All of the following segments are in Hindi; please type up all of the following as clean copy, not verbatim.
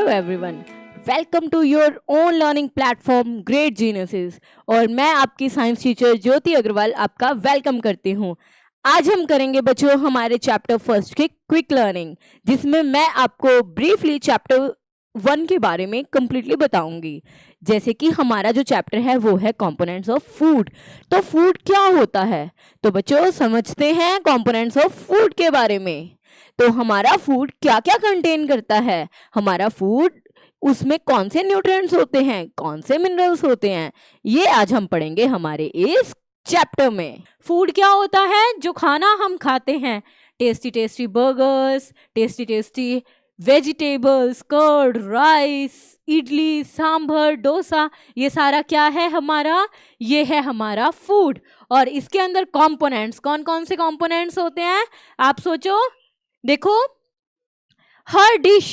Everyone, welcome to your own learning platform great geniuses. और मैं आपकी साइंस टीचर ज्योति अग्रवाल आपका वेलकम करती हूँ। आज हम करेंगे बच्चों हमारे चैप्टर फर्स्ट की क्विक लर्निंग, जिसमें मैं आपको ब्रीफली चैप्टर 1 के बारे में कंप्लीटली बताऊंगी। जैसे कि हमारा जो चैप्टर है वो है कंपोनेंट्स ऑफ फूड। तो फूड क्या होता है, तो बच्चों समझते हैं कंपोनेंट्स ऑफ फूड के बारे में। तो हमारा फूड क्या क्या कंटेन करता है, हमारा फूड उसमें कौन से न्यूट्रिएंट्स होते हैं, कौन से मिनरल्स होते हैं, ये आज हम पढ़ेंगे हमारे इस चैप्टर में। फूड क्या होता है, जो खाना हम खाते हैं, tasty tasty burgers, tasty tasty vegetables, curd, rice, idli, sambar, dosa, ये सारा क्या है हमारा, ये है हमारा फूड। और इसके अंदर कंपोनेंट्स, कौन कौन से कंपोनेंट्स होते हैं आप सोचो। देखो, हर डिश,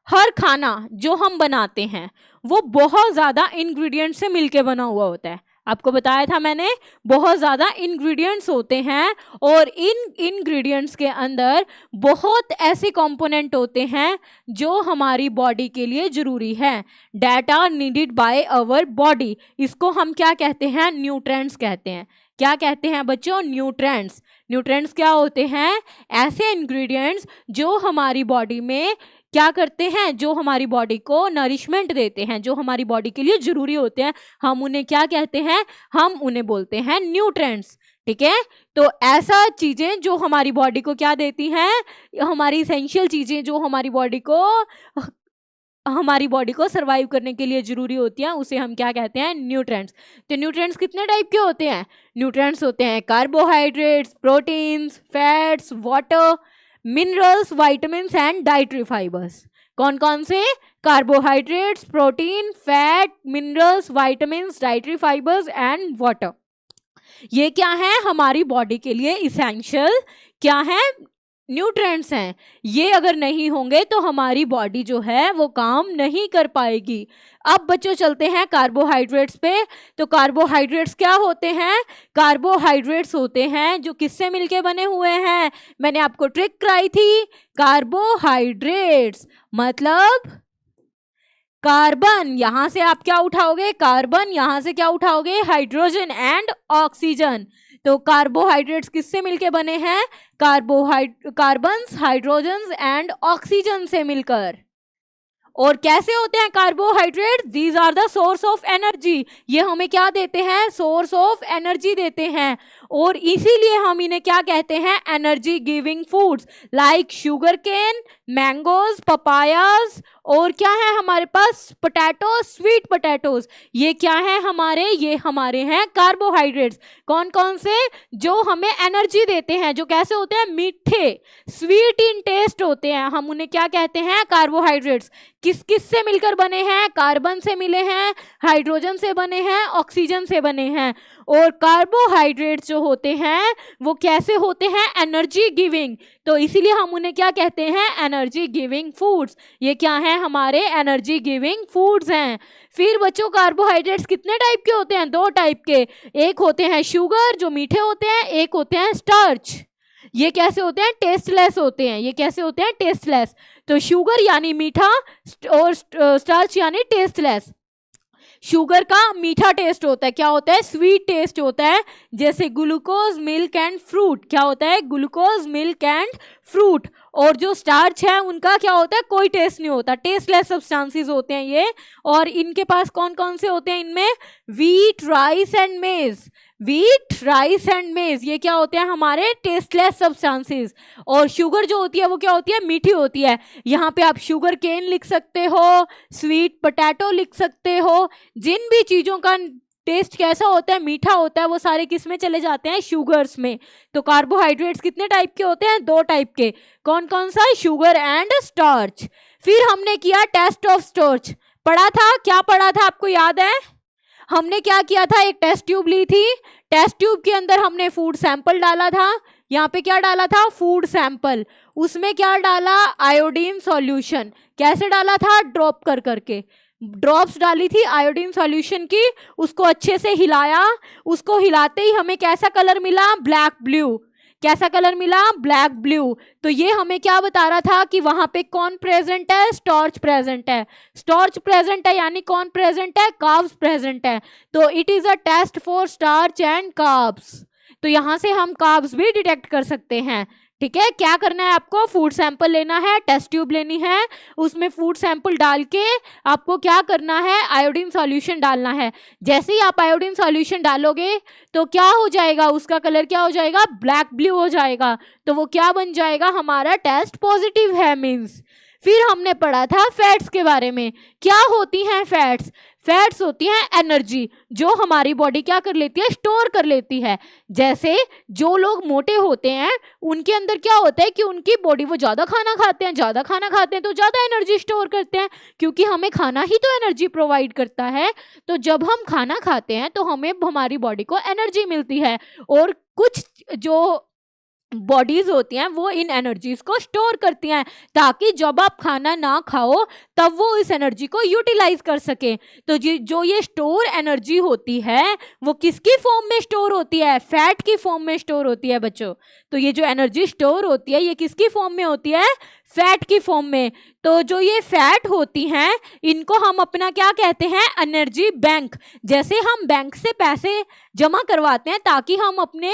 हर खाना जो हम बनाते हैं वो बहुत ज़्यादा इंग्रेडिएंट्स से मिलके बना हुआ होता है। आपको बताया था मैंने, बहुत ज़्यादा इंग्रेडिएंट्स होते हैं और इन इंग्रेडिएंट्स के अंदर बहुत ऐसे कंपोनेंट होते हैं जो हमारी बॉडी के लिए ज़रूरी है, that are needed by our body. इसको हम क्या कहते हैं, न्यूट्रिएंट्स कहते हैं। क्या कहते हैं बच्चों, न्यूट्रिएंट्स। न्यूट्रिएंट्स क्या होते हैं, ऐसे इंग्रेडिएंट्स जो हमारी बॉडी में क्या करते हैं, जो हमारी बॉडी को नरिशमेंट देते हैं, जो हमारी बॉडी के लिए जरूरी होते हैं, हम उन्हें क्या कहते हैं, हम उन्हें बोलते हैं न्यूट्रिएंट्स। ठीक है, तो ऐसा चीजें जो हमारी बॉडी को क्या देती हैं, हमारी इसेंशियल चीजें जो हमारी बॉडी को सरवाइव करने के लिए जरूरी होती हैं, उसे हम क्या कहते हैं, न्यूट्रिएंट्स। तो न्यूट्रिएंट्स कितने टाइप के होते हैं, न्यूट्रिएंट्स होते हैं carbohydrates, proteins, fats, water, minerals, vitamins and dietary fibres. कौन कौन से, carbohydrates, protein, fat, minerals, vitamins, dietary fibres and water. ये क्या है, हमारी बॉडी के लिए इसेंशियल क्या है, न्यूट्रिएंट्स हैं। ये अगर नहीं होंगे तो हमारी बॉडी जो है वो काम नहीं कर पाएगी। अब बच्चों चलते हैं कार्बोहाइड्रेट्स पे। तो कार्बोहाइड्रेट्स क्या होते हैं, कार्बोहाइड्रेट्स होते हैं जो किससे मिलके बने हुए हैं, मैंने आपको ट्रिक कराई थी। कार्बोहाइड्रेट्स मतलब कार्बन, यहां से आप क्या उठाओगे, कार्बन, यहां से क्या उठाओगे, हाइड्रोजन एंड ऑक्सीजन। तो कार्बोहाइड्रेट्स किससे मिलके बने हैं, कार्बन्स, हाइड्रोजन्स एंड ऑक्सीजन से मिलकर। और कैसे होते हैं carbohydrate, these are the source of energy. ये हमें क्या देते हैं, सोर्स ऑफ एनर्जी देते हैं, और इसीलिए हम इन्हें क्या कहते हैं, energy giving foods, like sugar cane, mangoes, papayas, और क्या है हमारे पास, पोटैटोज, स्वीट पोटैटोज। ये क्या है हमारे, ये हमारे हैं कार्बोहाइड्रेट्स। कौन कौन से, जो हमें एनर्जी देते हैं, जो कैसे होते हैं, मीठे, स्वीट इन टेस्ट होते हैं, हम उन्हें क्या कहते हैं, कार्बोहाइड्रेट्स। किस किस से मिलकर बने हैं, कार्बन से मिले हैं, हाइड्रोजन से बने हैं, ऑक्सीजन से बने हैं। और कार्बोहाइड्रेट्स जो होते हैं वो कैसे होते हैं, एनर्जी गिविंग। तो इसीलिए हम उन्हें क्या कहते हैं, एनर्जी गिविंग फूड्स। ये क्या है, हमारे एनर्जी गिविंग फूड्स हैं। फिर बच्चों कार्बोहाइड्रेट्स कितने टाइप के होते हैं, 2 टाइप के। एक होते हैं शुगर जो मीठे होते हैं, एक होते हैं स्टार्च। ये कैसे होते हैं, टेस्टलेस होते हैं। ये कैसे होते हैं, टेस्टलेस। तो शुगर यानी मीठा और स्टार्च यानी टेस्टलेस। शुगर का मीठा टेस्ट होता है, क्या होता है, स्वीट टेस्ट होता है, जैसे ग्लूकोज, मिल्क एंड फ्रूट। क्या होता है, ग्लूकोज, मिल्क एंड फ्रूट। और जो स्टार्च है उनका क्या होता है, कोई टेस्ट नहीं होता, टेस्टलेस सब्सटेंसेस होते हैं ये। और इनके पास कौन कौन से होते हैं, इनमें व्हीट, राइस एंड मेज। व्हीट, राइस एंड मेज ये क्या होते हैं, हमारे टेस्टलेस सब्सटेंसेस। और शुगर जो होती है वो क्या होती है, मीठी होती है। यहाँ पे आप शुगर केन लिख सकते हो, स्वीट पोटैटो लिख सकते हो। जिन भी चीजों का टेस्ट कैसा होता है, मीठा होता है, वो सारे किस में चले जाते हैं, शुगर्स में। तो कार्बोहाइड्रेट्स कितने टाइप के होते हैं, 2 टाइप के। कौन कौन सा, शुगर एंड स्टार्च। फिर हमने किया टेस्ट ऑफ स्टार्च, पढ़ा था, क्या पढ़ा था आपको याद है, हमने क्या किया था, एक टेस्ट ट्यूब ली थी, टेस्ट ट्यूब के अंदर हमने फूड सैंपल डाला था। यहाँ पे क्या डाला था, फूड सैंपल, उसमें क्या डाला, आयोडीन सॉल्यूशन। कैसे डाला था, ड्रॉप कर करके ड्रॉप्स डाली थी आयोडीन सॉल्यूशन की, उसको अच्छे से हिलाया। उसको हिलाते ही हमें कैसा कलर मिला, ब्लैक ब्लू। कैसा कलर मिला, ब्लैक ब्लू। तो ये हमें क्या बता रहा था कि वहां पे कौन प्रेजेंट है, स्टार्च प्रेजेंट है। स्टार्च प्रेजेंट है यानी कौन प्रेजेंट है, कार्ब्स प्रेजेंट है। तो it is a test for starch and carbs. तो यहां से हम कार्ब्स भी डिटेक्ट कर सकते हैं। ठीक है, क्या करना है आपको, फूड सैंपल लेना है, टेस्ट ट्यूब लेनी है, उसमें फूड सैंपल डाल के आपको क्या करना है, आयोडीन सॉल्यूशन डालना है। जैसे ही आप आयोडीन सॉल्यूशन डालोगे तो क्या हो जाएगा, उसका कलर क्या हो जाएगा, ब्लैक ब्लू हो जाएगा। तो वो क्या बन जाएगा, हमारा टेस्ट पॉजिटिव है मीन्स। फिर हमने पढ़ा था फैट्स के बारे में। क्या होती हैं फैट्स, फैट्स होती हैं एनर्जी जो हमारी बॉडी क्या कर लेती है, स्टोर कर लेती है। जैसे जो लोग मोटे होते हैं उनके अंदर क्या होता है कि उनकी बॉडी, वो ज़्यादा खाना खाते हैं, ज़्यादा खाना खाते हैं तो ज़्यादा एनर्जी स्टोर करते हैं, क्योंकि हमें खाना ही तो एनर्जी प्रोवाइड करता है। तो जब हम खाना खाते हैं तो हमें हमारी बॉडी को एनर्जी मिलती है, और कुछ जो बॉडीज होती हैं वो इन एनर्जीज को स्टोर करती हैं, ताकि जब आप खाना ना खाओ तब वो इस एनर्जी को यूटिलाइज कर सके। तो जो ये स्टोर एनर्जी होती है वो किसकी फॉर्म में स्टोर होती है, फैट की फॉर्म में स्टोर होती है बच्चों। तो ये जो एनर्जी स्टोर होती है ये किसकी फॉर्म में होती है, फैट की फॉर्म में। तो जो ये फैट होती हैं इनको हम अपना क्या कहते हैं, एनर्जी बैंक। जैसे हम बैंक से पैसे जमा करवाते हैं ताकि हम अपने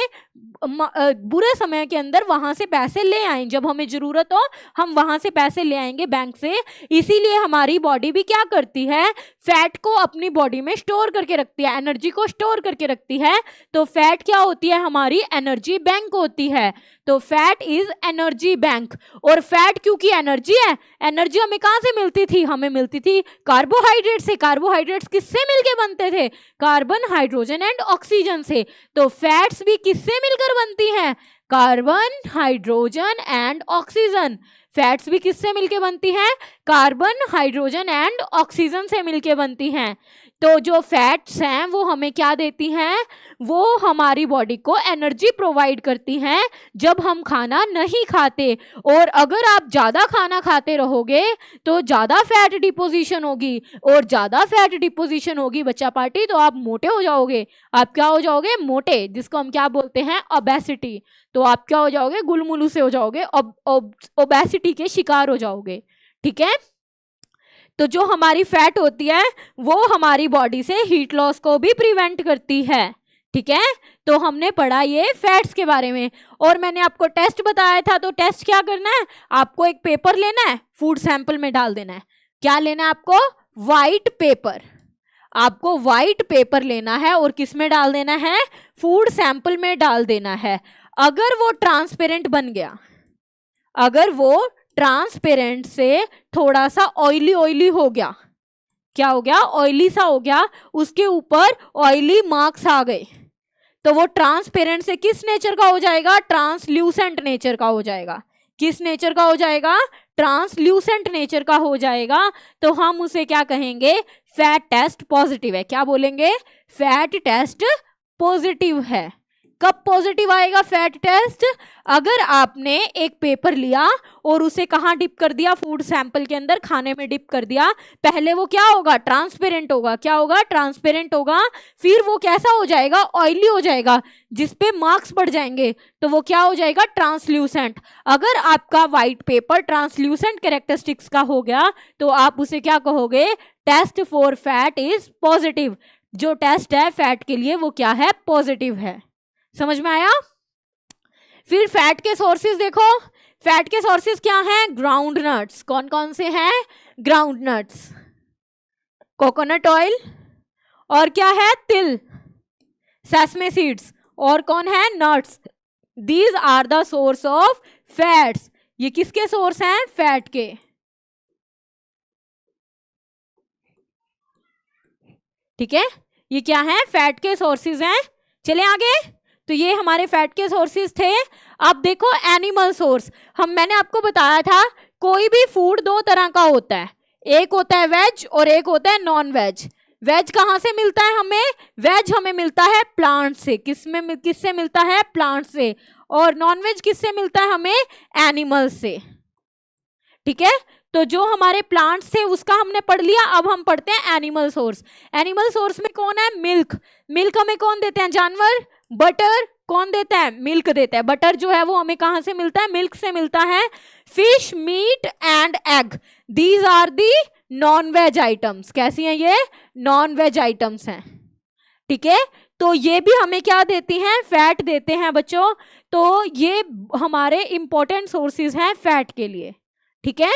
बुरे समय के अंदर वहां से पैसे ले आएं, जब हमें जरूरत हो हम वहां से पैसे ले आएंगे बैंक से। इसीलिए हमारी बॉडी भी क्या करती है, फैट को अपनी बॉडी में स्टोर करके रखती है, एनर्जी को स्टोर करके रखती है। तो फैट क्या होती है, हमारी एनर्जी बैंक होती है। तो फैट इज एनर्जी बैंक। और फैट क्योंकि एनर्जी है, एनर्जी हमें कहां से मिलती थी, हमें मिलती थी कार्बोहाइड्रेट से। कार्बोहाइड्रेट्स किससे मिलके बनते थे, कार्बन, हाइड्रोजन एंड ऑक्सीजन से। तो फैट्स भी किससे मिलकर बनती हैं, carbon, hydrogen and oxygen. Fats भी किससे मिलके बनती हैं, कार्बन, हाइड्रोजन एंड ऑक्सीजन से मिलके बनती हैं। तो जो फैट्स हैं वो हमें क्या देती हैं, वो हमारी बॉडी को एनर्जी प्रोवाइड करती हैं जब हम खाना नहीं खाते। और अगर आप ज़्यादा खाना खाते रहोगे तो ज़्यादा फैट डिपोजिशन होगी, और ज़्यादा फैट डिपोजिशन होगी बच्चा पार्टी, तो आप मोटे हो जाओगे। आप क्या हो जाओगे, मोटे, जिसको हम क्या बोलते हैं, ओबेसिटी। तो आप क्या हो जाओगे, गुलमुलू से हो जाओगे, ओबेसिटी के शिकार हो जाओगे। ठीक है, तो जो हमारी फैट होती है वो हमारी बॉडी से हीट लॉस को भी प्रिवेंट करती है। ठीक है, तो हमने पढ़ा ये फैट्स के बारे में। और मैंने आपको टेस्ट बताया था, तो टेस्ट क्या करना है, आपको एक पेपर लेना है, फूड सैंपल में डाल देना है। क्या लेना है आपको, वाइट पेपर। आपको वाइट पेपर लेना है और किस में डाल देना है, फूड सैंपल में डाल देना है। अगर वो ट्रांसपेरेंट बन गया, अगर वो ट्रांसपेरेंट से थोड़ा सा ऑयली ऑयली हो गया, क्या हो गया, ऑयली सा हो गया, उसके ऊपर ऑयली मार्क्स आ गए, तो वो ट्रांसपेरेंट से किस नेचर का हो जाएगा, ट्रांसल्यूसेंट नेचर का हो जाएगा। किस नेचर का हो जाएगा, ट्रांसल्यूसेंट नेचर का हो जाएगा। तो हम उसे क्या कहेंगे, फैट टेस्ट पॉजिटिव है। क्या बोलेंगे, फैट टेस्ट पॉजिटिव है। कब पॉजिटिव आएगा फैट टेस्ट, अगर आपने एक पेपर लिया और उसे कहाँ डिप कर दिया, फूड सैंपल के अंदर, खाने में डिप कर दिया। पहले वो क्या होगा, ट्रांसपेरेंट होगा। क्या होगा, ट्रांसपेरेंट होगा। फिर वो कैसा हो जाएगा, ऑयली हो जाएगा, जिसपे मार्क्स पड़ जाएंगे, तो वो क्या हो जाएगा, ट्रांसल्यूसेंट। अगर आपका व्हाइट पेपर ट्रांसल्यूसेंट कैरेक्टरिस्टिक्स का हो गया तो आप उसे क्या कहोगे, test for fat is positive. जो टेस्ट है फैट के लिए वो क्या है, पॉजिटिव है। समझ में आया। फिर फैट के सोर्सेज देखो, फैट के सोर्सेज क्या हैं, ग्राउंड नट्स। कौन कौन से हैं, ग्राउंड नट्स, कोकोनट ऑयल, और क्या है, तिल, सेसमे सीड्स, और कौन है, nuts. These are the source of fats. ये किसके सोर्स हैं, फैट के। ठीक है, ये क्या है, फैट के सोर्सेज हैं। चले आगे, तो ये हमारे फैट के सोर्सेज थे। अब देखो एनिमल सोर्स। मैंने आपको बताया था कोई भी फूड दो तरह का होता है, एक होता है वेज और एक होता है नॉन वेज। वेज कहाँ से मिलता है हमें, वेज हमें मिलता है प्लांट से। किससे मिलता है, प्लांट से। और नॉन वेज किससे मिलता है हमें, एनिमल से। ठीक है, तो जो हमारे प्लांट्स थे उसका हमने पढ़ लिया। अब हम पढ़ते हैं एनिमल सोर्स। एनिमल सोर्स में कौन है, मिल्क। मिल्क हमें कौन देते हैं, जानवर, बटर कौन देता है? मिल्क देता है। बटर जो है वो हमें कहां से मिलता है? मिल्क से मिलता है। Fish, meat and egg, these are the non veg items. कैसी हैं ये? नॉन वेज आइटम्स हैं। ठीक है, तो ये भी हमें क्या देती हैं? फैट देते हैं बच्चों। तो ये हमारे इंपॉर्टेंट सोर्सेज हैं फैट के लिए। ठीक है,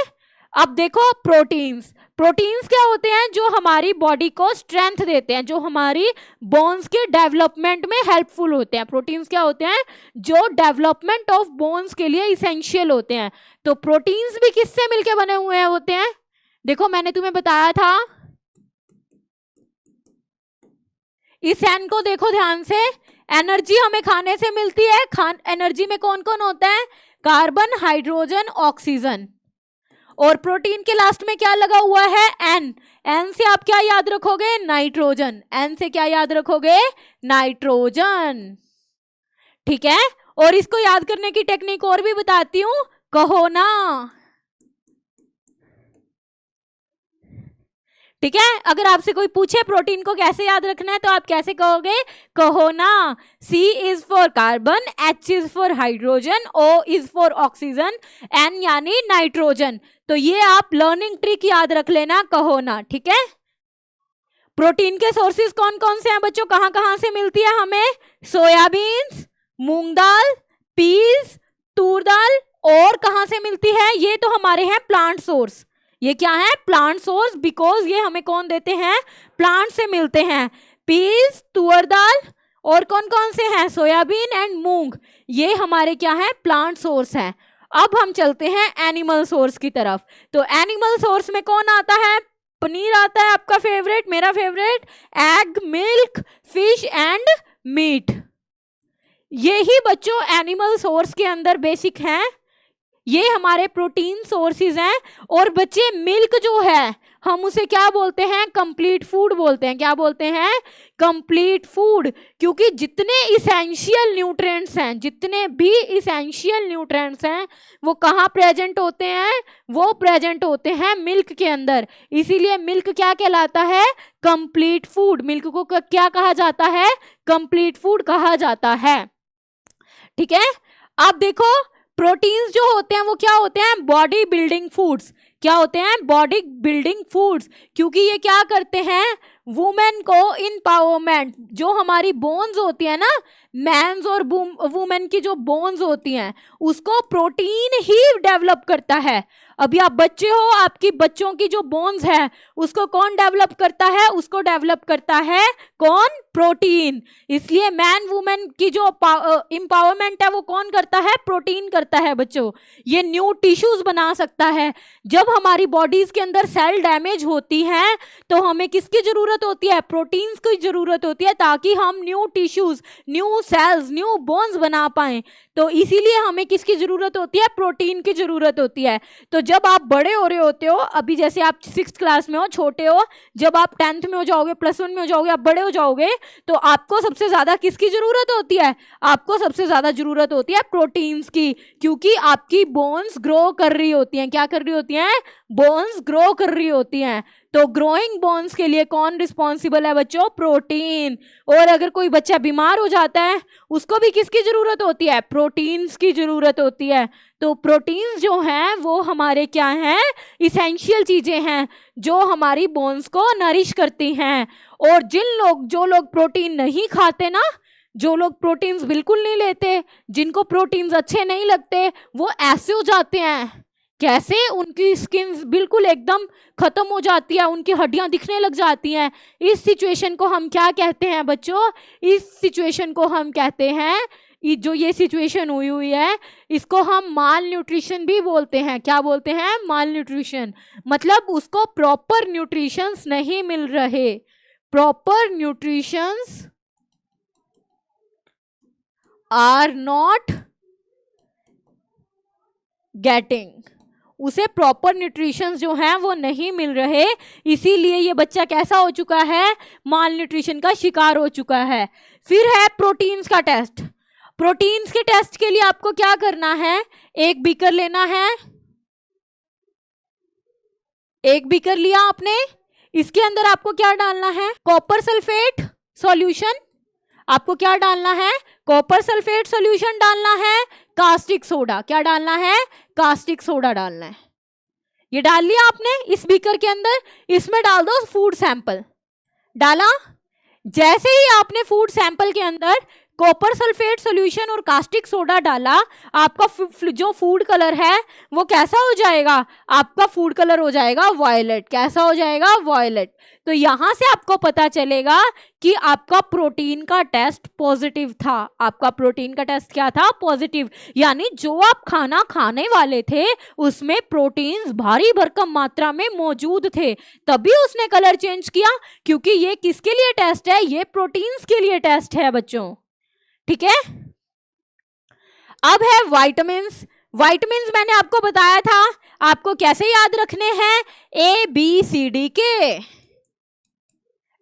अब देखो प्रोटीन्स। प्रोटीन्स क्या होते हैं? जो हमारी बॉडी को स्ट्रेंथ देते हैं, जो हमारी बोन्स के डेवलपमेंट में हेल्पफुल होते हैं। प्रोटीन्स क्या होते हैं? जो डेवलपमेंट ऑफ बोन्स के लिए इसेंशियल होते हैं। तो प्रोटीन्स भी किससे मिलके बने हुए होते हैं? देखो मैंने तुम्हें बताया था, इस एन को देखो ध्यान से। एनर्जी हमें खाने से मिलती है। एनर्जी में कौन कौन होता है? Carbon, hydrogen, oxygen. और प्रोटीन के लास्ट में क्या लगा हुआ है? एन। एन से आप क्या याद रखोगे? नाइट्रोजन। एन से क्या याद रखोगे? नाइट्रोजन। ठीक है, और इसको याद करने की टेक्निक और भी बताती हूं, कहो ना। ठीक है, अगर आपसे कोई पूछे प्रोटीन को कैसे याद रखना है तो आप कैसे कहोगे? कहो ना। C is for carbon, H is for hydrogen, O is for oxygen, N यानी नाइट्रोजन। तो ये आप लर्निंग ट्रिक याद रख लेना, कहो ना। ठीक है, प्रोटीन के सोर्सेज कौन कौन से हैं बच्चों? कहां कहां से मिलती है हमें? सोयाबीन, मूंग दाल, पीस, तूर दाल। और कहां से मिलती है? ये तो हमारे हैं प्लांट सोर्स। ये क्या है? प्लांट सोर्स, बिकॉज ये हमें कौन देते हैं? प्लांट से मिलते हैं। पीस, तुअर दाल, और कौन कौन से हैं? सोयाबीन एंड मूंग। ये हमारे क्या है? प्लांट सोर्स है। अब हम चलते हैं एनिमल सोर्स की तरफ। तो एनिमल सोर्स में कौन आता है? पनीर आता है, आपका फेवरेट, मेरा favourite, egg, milk, fish and meat. ये ही बच्चों एनिमल सोर्स के अंदर बेसिक हैं। ये हमारे प्रोटीन सोर्सेज हैं। और बच्चे मिल्क जो है हम उसे क्या बोलते हैं? कंप्लीट फूड बोलते हैं। क्या बोलते हैं? Complete food. क्योंकि जितने इसेंशियल न्यूट्रिएंट्स हैं, जितने भी इसेंशियल न्यूट्रिएंट्स हैं, वो कहाँ प्रेजेंट होते हैं? वो प्रेजेंट होते हैं मिल्क के अंदर। इसीलिए मिल्क क्या कहलाता है? Complete food. मिल्क को क्या कहा जाता है? कंप्लीट फूड कहा जाता है। ठीक है, अब देखो प्रोटीन्स जो होते हैं वो क्या होते हैं? Body building foods. क्या होते हैं? Body building foods. क्योंकि ये क्या करते हैं? वुमेन को इम्पावरमेंट, जो हमारी बोन्स होती है ना, मैन्स और वुमेन की जो बोन्स होती हैं, उसको प्रोटीन ही डेवलप करता है। अभी आप बच्चे हो, आपकी बच्चों की जो बोन्स है उसको कौन डेवलप करता है? उसको डेवलप करता है कौन? प्रोटीन। इसलिए मैन वुमेन की जो एम्पावरमेंट है वो कौन करता है? प्रोटीन करता है बच्चों। ये न्यू टिश्यूज बना सकता है। जब हमारी बॉडीज के अंदर सेल डैमेज होती है तो हमें किसकी जरूरत होती है? प्रोटीन्स की जरूरत होती है, ताकि हम new tissues, new sales, new bones बना पाए। तो इसीलिए हमें किसकी जरूरत होती है? प्रोटीन की जरूरत होती है। तो जब आप बड़े हो रहे होते हो, अभी जैसे आप 6th क्लास में हो, छोटे हो, जब आप 10th में हो जाओगे, +1 में हो जाओगे, आप बड़े हो जाओगे, तो आपको सबसे ज्यादा किसकी जरूरत होती है? आपको सबसे ज्यादा जरूरत होती है प्रोटीन्स की। क्योंकि आपकी बोन्स ग्रो कर रही होती हैं। क्या कर रही होती हैं? बोन्स ग्रो कर रही होती हैं। तो ग्रोइंग बोन्स के लिए कौन रिस्पॉन्सिबल है बच्चों? प्रोटीन। और अगर कोई बच्चा बीमार हो जाता है, उसको भी किसकी जरूरत होती है? प्रोटीन्स की जरूरत होती है। तो प्रोटीन्स जो हैं वो हमारे क्या हैं? इसेंशियल चीजें हैं जो हमारी बोन्स को नरिश करती हैं। और जो लोग प्रोटीन नहीं खाते ना, जो लोग प्रोटीन्स बिल्कुल नहीं लेते, जिनको प्रोटीन्स अच्छे नहीं लगते, वो ऐसे हो जाते हैं। कैसे? उनकी स्किन बिल्कुल एकदम खत्म हो जाती है, उनकी हड्डियां दिखने लग जाती हैं। इस सिचुएशन को हम क्या कहते हैं बच्चों? इस सिचुएशन को हम कहते हैं, जो ये सिचुएशन हुई है, इसको हम माल न्यूट्रिशन भी बोलते हैं। क्या बोलते हैं? Malnutrition. मतलब उसको प्रॉपर न्यूट्रिशंस नहीं मिल रहे। Proper nutritions are not getting. उसे प्रॉपर न्यूट्रिशंस जो हैं वो नहीं मिल रहे, इसीलिए ये बच्चा कैसा हो चुका है? माल न्यूट्रिशन का शिकार हो चुका है। फिर है प्रोटीन्स का टेस्ट। प्रोटीन्स के टेस्ट के लिए आपको क्या करना है? एक बीकर लेना है। एक बीकर लिया आपने, इसके अंदर आपको क्या डालना है? Copper sulphate solution. आपको क्या डालना है, कॉपर सल्फेट सॉल्यूशन डालना है, कास्टिक सोडा, क्या डालना है, कास्टिक सोडा डालना है। ये डाल लिया आपने इस बीकर के अंदर, इसमें डाल दो फूड सैंपल, डाला। जैसे ही आपने फूड सैंपल के अंदर कॉपर सल्फेट सॉल्यूशन और कास्टिक सोडा डाला, आपका जो फूड कलर है वो कैसा हो जाएगा, आपका फूड कलर हो जाएगा वायलेट। कैसा हो जाएगा, वायलेट। तो यहां से आपको पता चलेगा कि आपका प्रोटीन का टेस्ट पॉजिटिव था। आपका प्रोटीन का टेस्ट क्या था, पॉजिटिव। यानी जो आप खाना खाने वाले थे उसमें प्रोटीन्स भारी भरकम मात्रा में मौजूद थे, तभी उसने कलर चेंज किया। क्योंकि ये किसके लिए टेस्ट है, ये प्रोटीन्स के लिए टेस्ट है बच्चों, ठीक है। अब है वाइटामिन्स। वाइटामिन्स मैंने आपको बताया था आपको कैसे याद रखने हैं, ABCD के,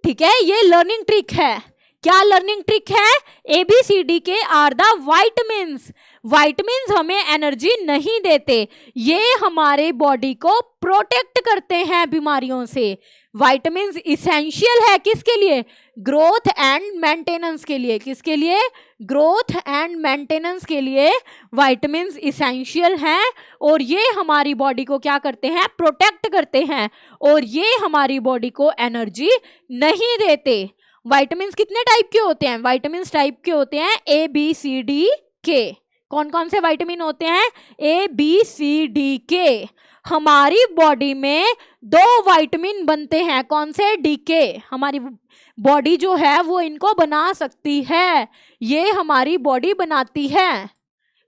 ठीक है। ये लर्निंग ट्रिक है। क्या लर्निंग ट्रिक है, ABCD के आर द वाइटामिन्स। वाइटामिन्स हमें एनर्जी नहीं देते, ये हमारे बॉडी को प्रोटेक्ट करते हैं बीमारियों से। वाइटामिन्स इसेंशियल है किसके लिए, ग्रोथ एंड मेंटेनेंस के लिए। किसके लिए, ग्रोथ एंड मेंटेनेंस के लिए वाइटामिन्स इसेंशियल हैं। और ये हमारी बॉडी को क्या करते हैं, प्रोटेक्ट करते हैं, और ये हमारी बॉडी को एनर्जी नहीं देते। वाइटामिन्स कितने टाइप के होते हैं, वाइटामिन्स टाइप के होते हैं ABCD के। कौन कौन से वाइटामिन होते हैं, ABCD के। हमारी बॉडी में 2 वाइटामिन बनते हैं, कौन से, DK। हमारी बॉडी जो है वो इनको बना सकती है, ये हमारी बॉडी बनाती है।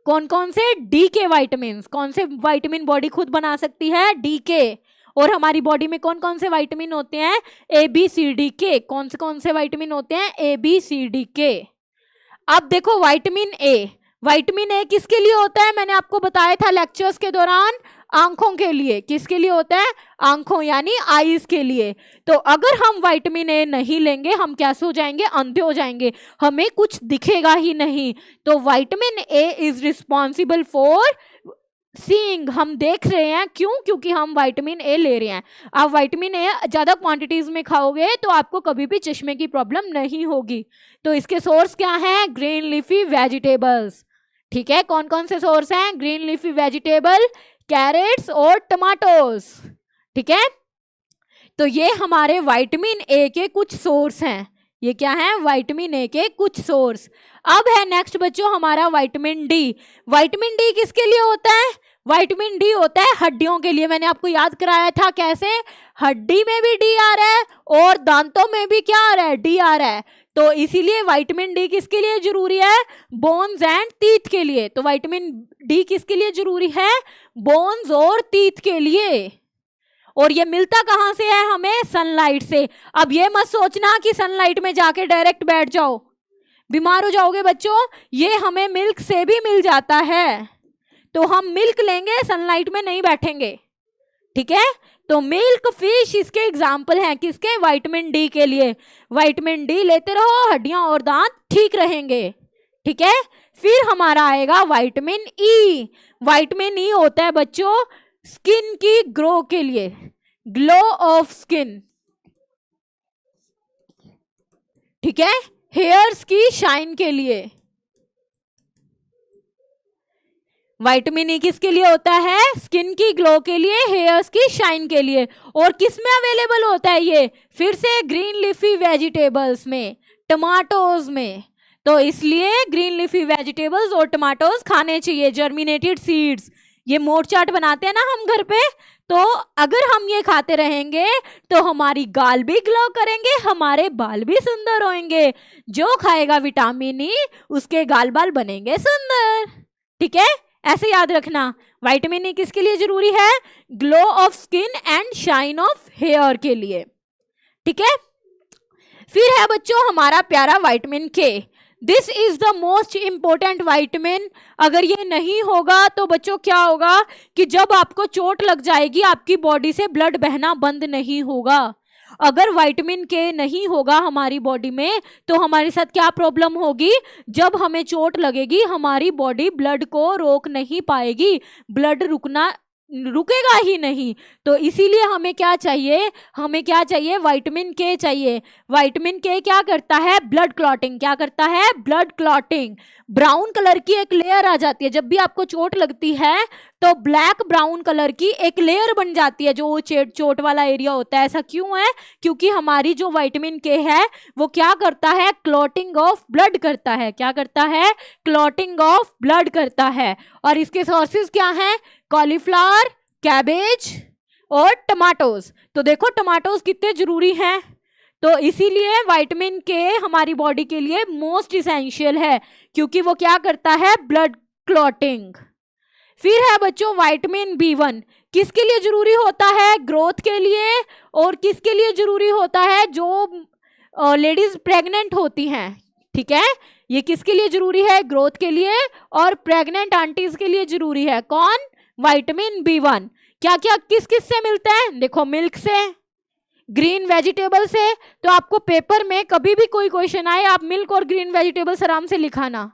कौन कौन से, DK वाइटामिन। कौन से वाइटामिन बॉडी खुद बना सकती है, DK। और हमारी बॉडी में कौन कौन से वाइटामिन होते हैं, ABCD के। कौन से वाइटामिन होते हैं, ABCD के। अब देखो वाइटामिन A। वाइटामिन A किसके लिए होता है, मैंने आपको बताया था लेक्चर्स के दौरान, आंखों के लिए। किसके लिए होता है, आंखों यानी आईज के लिए। तो अगर हम विटामिन ए नहीं लेंगे हम कैसे हो जाएंगे, अंधे हो जाएंगे, हमें कुछ दिखेगा ही नहीं। तो vitamin A is responsible for seeing, हम देख रहे हैं, क्यों, क्योंकि हम विटामिन ए ले रहे हैं। आप विटामिन ए ज़्यादा क्वांटिटीज में खाओगे तो आपको कभी भी चश्मे की प्रॉब्लम नहीं होगी। तो इसके सोर्स क्या हैं, ग्रीन लीफी वेजिटेबल्स। ठीक है, कौन कौन से सोर्स हैं, ग्रीन लीफी वेजिटेबल, कैरेट्स और टमाटोज। ठीक है, तो ये हमारे विटामिन ए के कुछ सोर्स हैं। ये क्या है, विटामिन ए के कुछ सोर्स। अब है नेक्स्ट बच्चों हमारा विटामिन डी। विटामिन डी किसके लिए होता है, विटामिन डी होता है हड्डियों के लिए। मैंने आपको याद कराया था कैसे, हड्डी में भी डी आ रहा है और दांतों में भी क्या आ रहा है, डी आ रहा है। तो इसीलिए विटामिन डी किसके लिए जरूरी है, बोन्स एंड टीथ के लिए। तो विटामिन डी किसके लिए जरूरी है, बोन्स और टीथ के लिए। और ये मिलता कहाँ से है हमें, सनलाइट से। अब ये मत सोचना कि सनलाइट में जाके डायरेक्ट बैठ जाओ, बीमार हो जाओगे बच्चों। ये हमें मिल्क से भी मिल जाता है, तो हम मिल्क लेंगे, सनलाइट में नहीं बैठेंगे। ठीक है, तो मिल्क, फिश इसके एग्जाम्पल हैं किसके, विटामिन डी के लिए। विटामिन डी लेते रहो, हड्डियां और दांत ठीक रहेंगे। ठीक है, फिर हमारा आएगा विटामिन ई। विटामिन ई होता है बच्चों स्किन की ग्रो के लिए, ग्लो ऑफ स्किन। ठीक है, हेयर्स की शाइन के लिए। विटामिन ई किसके लिए होता है, स्किन की ग्लो के लिए, हेयर्स की शाइन के लिए। और किस में अवेलेबल होता है ये, फिर से ग्रीन लीफी वेजिटेबल्स में, टमाटोज में। तो इसलिए ग्रीन लीफी वेजिटेबल्स और टमाटोज खाने चाहिए। जर्मिनेटेड सीड्स, ये मोट चाट बनाते हैं ना हम घर पे, तो अगर हम ये खाते रहेंगे तो हमारी गाल भी ग्लो करेंगे, हमारे बाल भी सुंदर होंगे। जो खाएगा विटामिन ई उसके गाल बाल बनेंगे सुंदर। ठीक है, ऐसे याद रखना। विटामिन ई किसके लिए जरूरी है, glow of skin and shine of hair के लिए। ठीक है, फिर है बच्चों हमारा प्यारा विटामिन के। This is the most important vitamin. अगर ये नहीं होगा तो बच्चों क्या होगा कि जब आपको चोट लग जाएगी आपकी बॉडी से ब्लड बहना बंद नहीं होगा। अगर विटामिन के नहीं होगा हमारी बॉडी में तो हमारे साथ क्या प्रॉब्लम होगी, जब हमें चोट लगेगी हमारी बॉडी ब्लड को रोक नहीं पाएगी, ब्लड रुकना रुकेगा ही नहीं। तो इसीलिए हमें क्या चाहिए, हमें क्या चाहिए, विटामिन के चाहिए। विटामिन के क्या करता है, ब्लड क्लॉटिंग। क्या करता है, ब्लड क्लॉटिंग। ब्राउन कलर की एक लेयर आ जाती है, जब भी आपको चोट लगती है तो ब्लैक ब्राउन कलर की एक लेयर बन जाती है, जो वो चोट वाला एरिया होता है। ऐसा क्यों है, क्योंकि हमारी जो विटामिन के है वो क्या करता है, क्लॉटिंग ऑफ ब्लड करता है। क्या करता है, क्लॉटिंग ऑफ ब्लड करता है। और इसके सोर्सेज क्या हैं, कॉलीफ्लावर, कैबेज और टमाटोज। तो देखो टमाटोज कितने जरूरी हैं। तो इसीलिए विटामिन के हमारी बॉडी के लिए मोस्ट इसेंशियल है, क्योंकि वो क्या करता है, ब्लड क्लॉटिंग। फिर है बच्चों विटामिन B1, किसके लिए जरूरी होता है, ग्रोथ के लिए। और किसके लिए जरूरी होता है, जो लेडीज प्रेग्नेंट होती हैं। ठीक है, ये किसके लिए जरूरी है, ग्रोथ के लिए और प्रेग्नेंट आंटीज के लिए जरूरी है। कौन, विटामिन B1। क्या क्या किस किस से मिलता है, देखो मिल्क से, ग्रीन वेजिटेबल से। तो आपको पेपर में कभी भी कोई क्वेश्चन आए, आप मिल्क और ग्रीन वेजिटेबल्स आराम से लिखाना।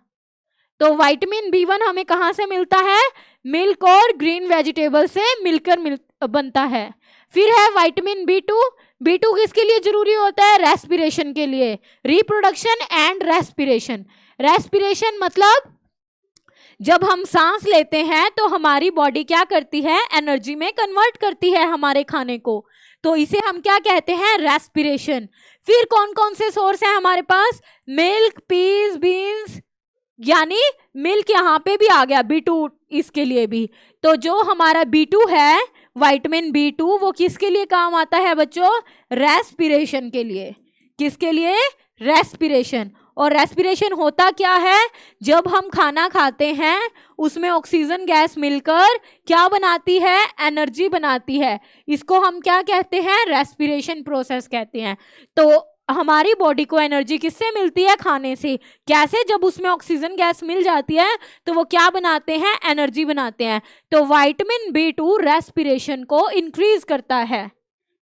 तो विटामिन B1 हमें कहाँ से मिलता है, मिल्क और ग्रीन वेजिटेबल से मिलकर बनता है। फिर है विटामिन B2। B2 किसके लिए जरूरी होता है, रेस्पिरेशन के लिए, रिप्रोडक्शन एंड रेस्पिरेशन। रेस्पिरेशन मतलब जब हम सांस लेते हैं तो हमारी बॉडी क्या करती है, एनर्जी में कन्वर्ट करती है हमारे खाने को, तो इसे हम क्या कहते हैं, रेस्पिरेशन। फिर कौन कौन से सोर्स हैं हमारे पास, मिल्क, पीस, बीन्स, यानी मिल्क यहाँ पे भी आ गया, B2 इसके लिए भी। तो जो हमारा B2 है, विटामिन B2, वो किसके लिए काम आता है बच्चों, रेस्पिरेशन के लिए। किसके लिए, रेस्पिरेशन। और रेस्पिरेशन होता क्या है, जब हम खाना खाते हैं उसमें ऑक्सीजन गैस मिलकर क्या बनाती है, एनर्जी बनाती है। इसको हम क्या कहते हैं, रेस्पिरेशन प्रोसेस कहते हैं। तो हमारी बॉडी को एनर्जी किससे मिलती है, खाने से। कैसे, जब उसमें ऑक्सीजन गैस मिल जाती है तो वो क्या बनाते हैं, एनर्जी बनाते हैं। तो विटामिन B2 रेस्पिरेशन को इंक्रीज करता है।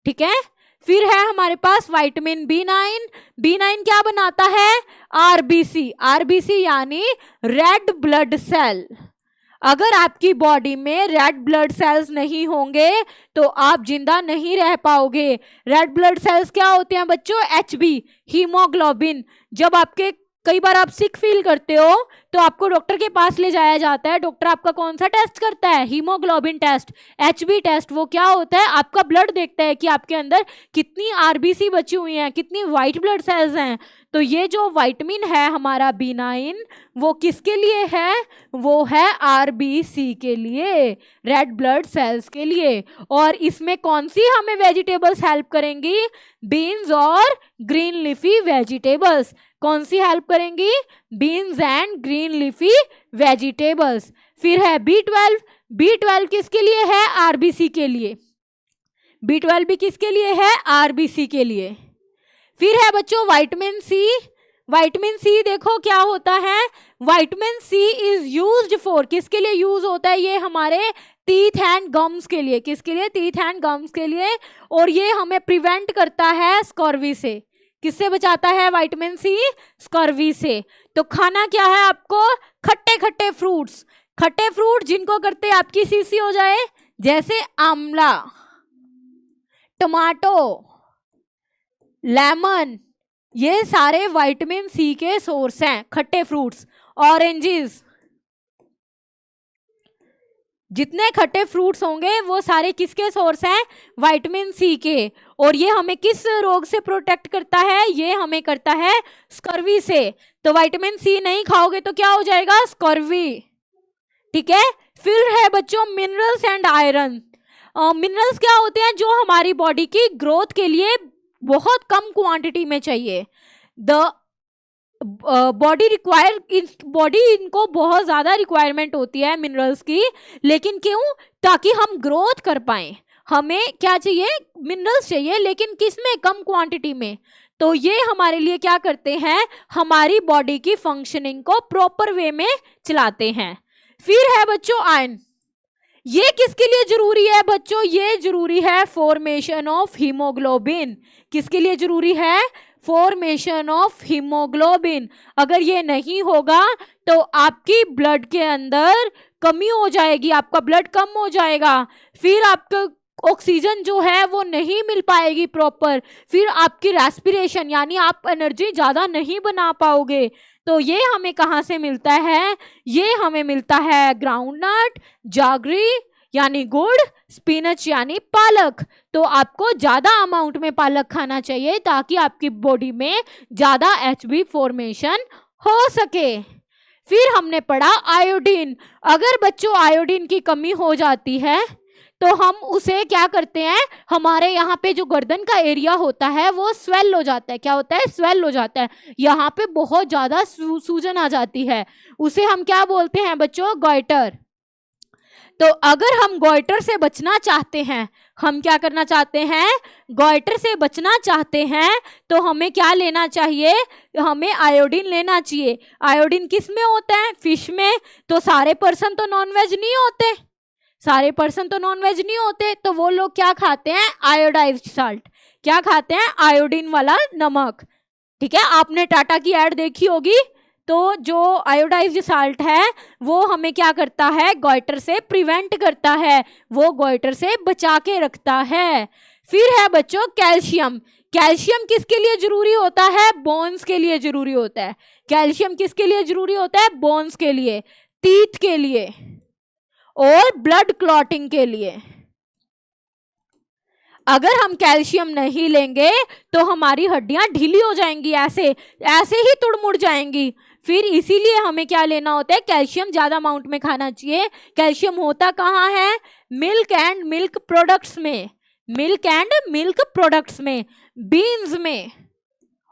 ठीक है, फिर है हमारे पास विटामिन B9। B9 क्या बनाता है, RBC। RBC यानी रेड ब्लड सेल। अगर आपकी बॉडी में रेड ब्लड सेल्स नहीं होंगे तो आप जिंदा नहीं रह पाओगे। रेड ब्लड सेल्स क्या होते हैं बच्चों, HB, हीमोग्लोबिन। जब आपके कई बार आप सिक फील करते हो तो आपको डॉक्टर के पास ले जाया जाता है। डॉक्टर आपका कौन सा टेस्ट करता है, हीमोग्लोबिन टेस्ट, HB टेस्ट। वो क्या होता है, आपका ब्लड देखता है कि आपके अंदर कितनी RBC बची हुई हैं, कितनी वाइट ब्लड सेल्स हैं। तो ये जो विटामिन है हमारा B9, वो किसके लिए है, वो है RBC के लिए, रेड ब्लड सेल्स के लिए। और इसमें कौन सी हमें वेजिटेबल्स हेल्प करेंगी, बीन्स और ग्रीन लीफी वेजिटेबल्स। कौन सी हेल्प करेंगी, beans and green leafy vegetables. फिर है B12। B12 किसके लिए है, RBC के लिए। B12 भी किसके लिए है, RBC के लिए। फिर है बच्चों विटामिन C। विटामिन C देखो क्या होता है, vitamin C is used for, किसके लिए यूज होता है, ये हमारे टीथ एंड गम्स के लिए। किसके लिए, टीथ एंड गम्स के लिए। और ये हमें प्रिवेंट करता है स्कर्वी से। किससे बचाता है विटामिन C, स्कर्वी से। तो खाना क्या है आपको, खट्टे खट्टे फ्रूट्स। खट्टे फ्रूट जिनको करते आपकी सीसी हो जाए, जैसे आंवला, टमाटो, लेमन, ये सारे विटामिन C के सोर्स हैं, खट्टे फ्रूट्स। ऑरेंजेस, जितने खट्टे फ्रूट्स होंगे वो सारे किसके सोर्स हैं, विटामिन C के। और ये हमें किस रोग से प्रोटेक्ट करता है, ये हमें करता है स्कर्वी से। तो विटामिन C नहीं खाओगे तो क्या हो जाएगा, स्कर्वी। ठीक है, फिर है बच्चों मिनरल्स एंड आयरन। मिनरल्स क्या होते हैं, जो हमारी बॉडी की ग्रोथ के लिए बहुत कम क्वांटिटी में चाहिए। द बॉडी इनको बहुत ज़्यादा रिक्वायरमेंट होती है मिनरल्स की, लेकिन क्यों, ताकि हम ग्रोथ कर पाए। हमें क्या चाहिए, मिनरल्स चाहिए, लेकिन किस में, कम क्वांटिटी में। तो ये हमारे लिए क्या करते हैं, हमारी बॉडी की फंक्शनिंग को प्रॉपर वे में चलाते हैं। फिर है बच्चों आयरन। ये किसके लिए जरूरी है बच्चों, ये जरूरी है फॉर्मेशन ऑफ हीमोग्लोबिन। किसके लिए जरूरी है, फॉर्मेशन ऑफ हीमोग्लोबिन। अगर ये नहीं होगा तो आपकी ब्लड के अंदर कमी हो जाएगी, आपका ब्लड कम हो जाएगा, फिर आपका ऑक्सीजन जो है वो नहीं मिल पाएगी प्रॉपर, फिर आपकी रेस्पिरेशन यानी आप एनर्जी ज़्यादा नहीं बना पाओगे। तो ये हमें कहाँ से मिलता है? ये हमें मिलता है ग्राउंडनट, जागरी यानी गुड़, स्पिनच यानी पालक। तो आपको ज़्यादा अमाउंट में पालक खाना चाहिए ताकि आपकी बॉडी में ज़्यादा एचबी फॉर्मेशन हो सके। फिर हमने पढ़ा आयोडीन। अगर बच्चों आयोडीन की कमी हो जाती है तो हम उसे क्या करते हैं, हमारे यहाँ पे जो गर्दन का एरिया होता है वो स्वेल हो जाता है। क्या होता है? स्वेल हो जाता है। यहाँ पे बहुत ज़्यादा सूजन आ जाती है, उसे हम क्या बोलते हैं बच्चों? गॉइटर। तो अगर हम गॉइटर से बचना चाहते हैं, हम क्या करना चाहते हैं? गॉइटर से बचना चाहते हैं तो हमें क्या लेना चाहिए? हमें आयोडीन लेना चाहिए। आयोडीन किस में होता है? फिश में। तो सारे पर्सन तो नॉनवेज नहीं होते, सारे पर्सन तो नॉनवेज नहीं होते, तो वो लोग क्या खाते हैं? Iodised salt. क्या खाते हैं? आयोडीन वाला नमक। ठीक है, आपने टाटा की ऐड देखी होगी। तो जो आयोडाइज्ड साल्ट है वो हमें क्या करता है? गॉइटर से प्रिवेंट करता है, वो गॉइटर से बचा के रखता है। फिर है बच्चों कैल्शियम। कैल्शियम किसके लिए जरूरी होता है? बोन्स के लिए जरूरी होता है। कैल्शियम किसके लिए जरूरी होता है? बोन्स के लिए, टीथ के लिए और ब्लड क्लॉटिंग के लिए। अगर हम कैल्शियम नहीं लेंगे तो हमारी हड्डियां ढीली हो जाएंगी, ऐसे ऐसे ही तुड़मुड़ जाएंगी। फिर इसीलिए हमें क्या लेना होता है? कैल्शियम ज़्यादा अमाउंट में खाना चाहिए। कैल्शियम होता कहाँ है? मिल्क एंड मिल्क प्रोडक्ट्स में, मिल्क एंड मिल्क प्रोडक्ट्स में, बीन्स में,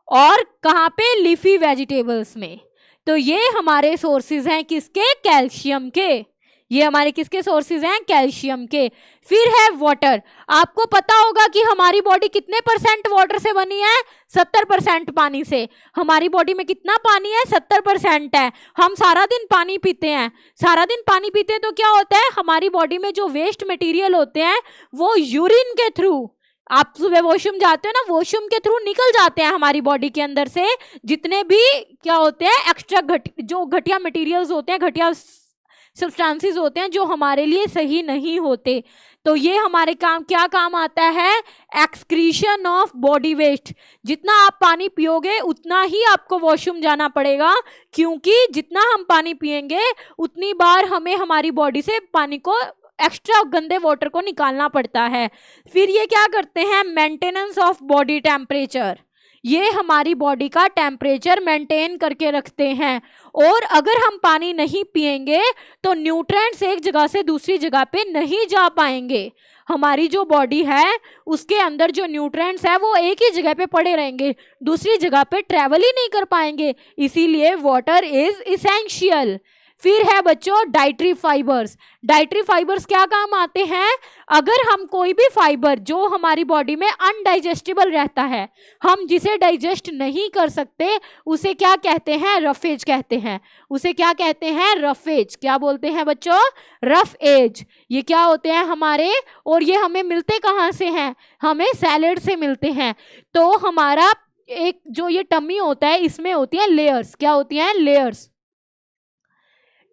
और कहाँ पे? लीफी वेजिटेबल्स में। तो ये हमारे सोर्सेज हैं किसके? कैल्शियम के। ये हमारे किसके सोर्सेज हैं? कैल्शियम के। फिर है वाटर। आपको पता होगा कि हमारी बॉडी कितने परसेंट वाटर से बनी है? 70% पानी से। हमारी बॉडी में कितना पानी है? 70% है। हम सारा दिन पानी पीते हैं, सारा दिन पानी पीते हैं तो क्या होता है? हमारी बॉडी में जो वेस्ट मटेरियल होते हैं वो यूरिन के थ्रू, आप सुबह वॉशरूम जाते हो ना, वॉशरूम के थ्रू निकल जाते हैं हमारी बॉडी के अंदर से। जितने भी क्या होते हैं एक्स्ट्रा जो घटिया मटेरियल्स होते हैं, घटिया सब्सटेंसेस होते हैं जो हमारे लिए सही नहीं होते, तो ये हमारे क्या काम आता है? Excretion of body waste. जितना आप पानी पियोगे उतना ही आपको वॉशरूम जाना पड़ेगा, क्योंकि जितना हम पानी पिएंगे उतनी बार हमें हमारी बॉडी से पानी को, एक्स्ट्रा गंदे वाटर को निकालना पड़ता है। फिर ये क्या करते हैं? Maintenance of body temperature. ये हमारी बॉडी का टेम्परेचर मेंटेन करके रखते हैं। और अगर हम पानी नहीं पिएंगे तो न्यूट्रिएंट्स एक जगह से दूसरी जगह पे नहीं जा पाएंगे। हमारी जो बॉडी है उसके अंदर जो न्यूट्रिएंट्स है वो एक ही जगह पे पड़े रहेंगे, दूसरी जगह पे ट्रेवल ही नहीं कर पाएंगे। इसीलिए वाटर इज इसेंशियल। फिर है बच्चों डाइटरी फाइबर्स। डाइटरी फाइबर्स क्या काम आते हैं? अगर हम कोई भी फाइबर जो हमारी बॉडी में अनडाइजेस्टिबल रहता है, हम जिसे डाइजेस्ट नहीं कर सकते, उसे क्या कहते हैं? रफेज कहते हैं। उसे क्या कहते हैं? रफेज। क्या बोलते हैं बच्चों? Roughage. ये क्या होते हैं हमारे, और ये हमें मिलते कहाँ से हैं? हमें सैलेड से मिलते हैं। तो हमारा एक जो ये टमी होता है इसमें होती है लेयर्स। क्या होती हैं? लेयर्स।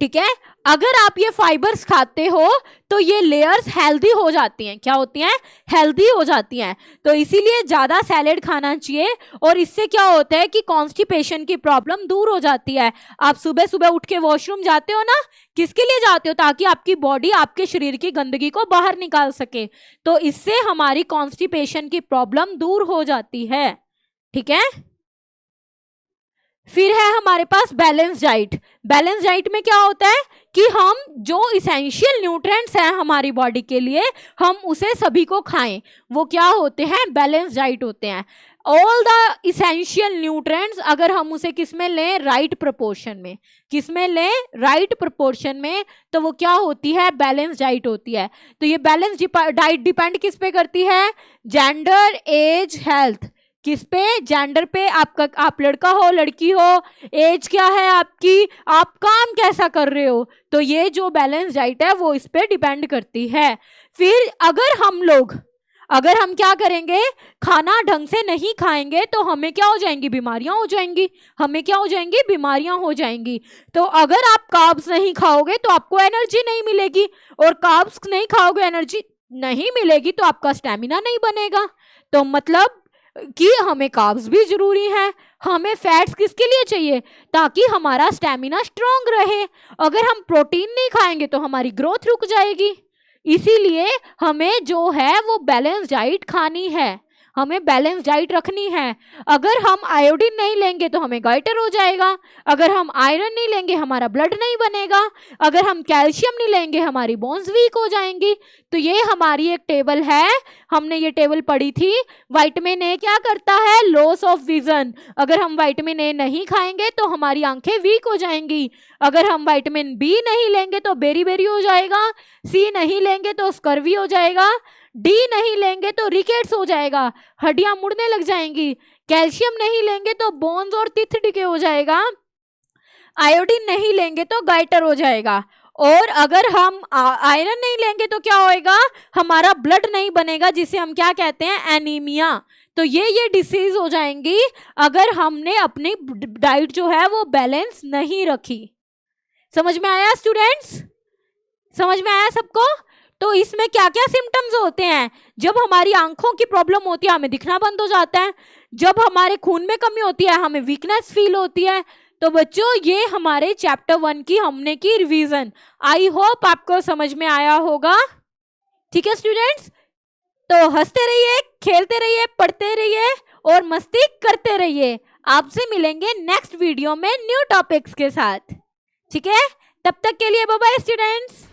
ठीक है, अगर आप ये फाइबर्स खाते हो तो ये लेयर्स हेल्दी हो जाती हैं। क्या होती हैं? हेल्दी हो जाती हैं। तो इसीलिए ज़्यादा सैलेड खाना चाहिए, और इससे क्या होता है कि कॉन्स्टिपेशन की प्रॉब्लम दूर हो जाती है। आप सुबह सुबह उठ के वॉशरूम जाते हो ना, किसके लिए जाते हो? ताकि आपकी बॉडी आपके शरीर की गंदगी को बाहर निकाल सके। तो इससे हमारी कॉन्स्टिपेशन की प्रॉब्लम दूर हो जाती है। ठीक है, फिर है हमारे पास बैलेंस डाइट। बैलेंस डाइट में क्या होता है कि हम जो इसेंशियल न्यूट्रिएंट्स हैं हमारी बॉडी के लिए, हम उसे सभी को खाएं। वो क्या होते हैं? बैलेंस डाइट होते हैं। ऑल द इसेंशियल न्यूट्रिएंट्स अगर हम उसे किस में लें? राइट प्रोपोर्शन में। किस में लें? राइट प्रोपोर्शन में। तो वो क्या होती है? बैलेंस डाइट होती है। तो ये बैलेंस डाइट डिपेंड किस पे करती है? Gender, age, health. किस पे? जेंडर पे। आप लड़का हो, लड़की हो, एज क्या है आपकी, आप काम कैसा कर रहे हो, तो ये जो बैलेंस डाइट है वो इस पे डिपेंड करती है। फिर अगर हम लोग अगर हम क्या करेंगे, खाना ढंग से नहीं खाएंगे तो हमें क्या हो जाएंगी, बीमारियां हो जाएंगी, हमें क्या हो जाएंगी, बीमारियां हो जाएंगी। तो अगर आप कार्ब्स नहीं खाओगे तो आपको एनर्जी नहीं मिलेगी, और कार्ब्स नहीं खाओगे, एनर्जी नहीं मिलेगी, तो आपका स्टेमिना नहीं बनेगा। तो मतलब कि हमें कार्ब्स भी जरूरी है। हमें फैट्स किसके लिए चाहिए, ताकि हमारा स्टेमिना स्ट्रांग रहे। अगर हम प्रोटीन नहीं खाएंगे तो हमारी ग्रोथ रुक जाएगी। इसीलिए हमें जो है वो बैलेंस डाइट खानी है, हमें बैलेंस डाइट रखनी है। अगर हम आयोडीन नहीं लेंगे तो हमें गाइटर हो जाएगा, अगर हम आयरन नहीं लेंगे हमारा ब्लड नहीं बनेगा, अगर हम कैल्शियम नहीं लेंगे हमारी बोन्स वीक हो जाएंगी। तो ये हमारी एक टेबल है, हमने ये टेबल पढ़ी थी। विटामिन ए क्या करता है, लॉस ऑफ विजन। अगर हम विटामिन ए नहीं खाएंगे तो हमारी आंखें वीक हो जाएंगी। अगर हम विटामिन बी नहीं लेंगे तो बेरी बेरी हो जाएगा, सी नहीं लेंगे तो स्कर्वी हो जाएगा, डी नहीं लेंगे तो रिकेट्स हो जाएगा, हड्डियां मुड़ने लग जाएंगी, कैल्शियम नहीं लेंगे तो बोन्स और टीथ डिके हो जाएगा, आयोडीन नहीं लेंगे तो गाइटर हो जाएगा, और अगर हम आयरन नहीं लेंगे तो क्या होएगा, हमारा ब्लड नहीं बनेगा, जिसे हम क्या कहते हैं, एनीमिया। तो ये डिसीज हो जाएंगी अगर हमने अपनी डाइट जो है वो बैलेंस नहीं रखी। समझ में आया स्टूडेंट्स, समझ में आया सबको? तो इसमें क्या क्या सिम्टम्स होते हैं, जब हमारी आंखों की प्रॉब्लम होती है हमें दिखना बंद हो जाता है, जब हमारे खून में कमी होती है हमें वीकनेस फील होती है। तो बच्चों ये हमारे चैप्टर 1 की हमने की रिवीजन। आई होप आपको समझ में आया होगा। ठीक है स्टूडेंट्स, तो हंसते रहिए, खेलते रहिए, पढ़ते रहिए और मस्ती करते रहिए। आपसे मिलेंगे नेक्स्ट वीडियो में न्यू टॉपिक्स के साथ। ठीक है, तब तक के लिए बाय बाय स्टूडेंट्स।